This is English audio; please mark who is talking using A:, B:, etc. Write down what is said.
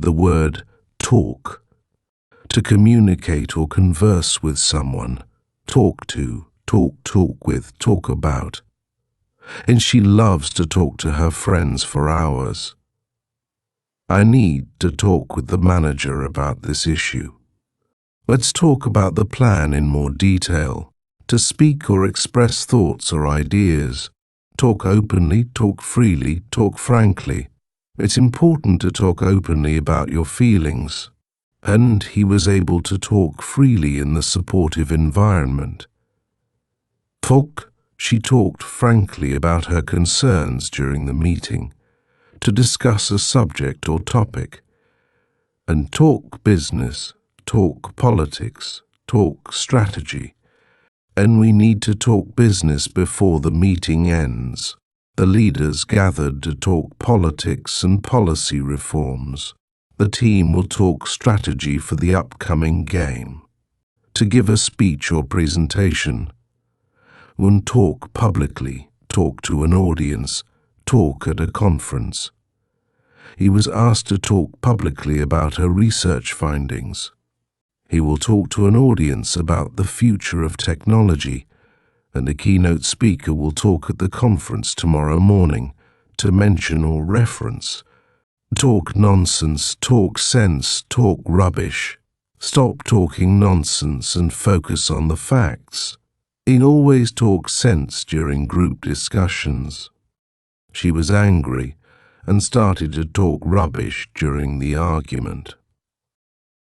A: the word talk. To communicate or converse with someone. Talk to, talk with, talk about. And she loves to talk to her friends for hours. I need to talk with the manager about this issue. Let's talk about the plan in more detail. To speak or express thoughts or ideas. Talk openly, talk freely, talk frankly. It's important to talk openly about your feelings. And he was able to talk freely in the supportive environment. She talked frankly about her concerns during the meeting, to discuss a subject or topic. And talk business, talk politics, talk strategy. And we need to talk business before the meeting ends. The leaders gathered to talk politics and policy reforms. The team will talk strategy for the upcoming game. To give a speech or presentation. One talk publicly, talk to an audience, talk at a conference. He was asked to talk publicly about her research findings. He will talk to an audience about the future of technology, and a keynote speaker will talk at the conference tomorrow morning to mention or reference. Talk nonsense, talk sense, talk rubbish. Stop talking nonsense and focus on the facts. He always talks sense during group discussions. She was angry and started to talk rubbish during the argument.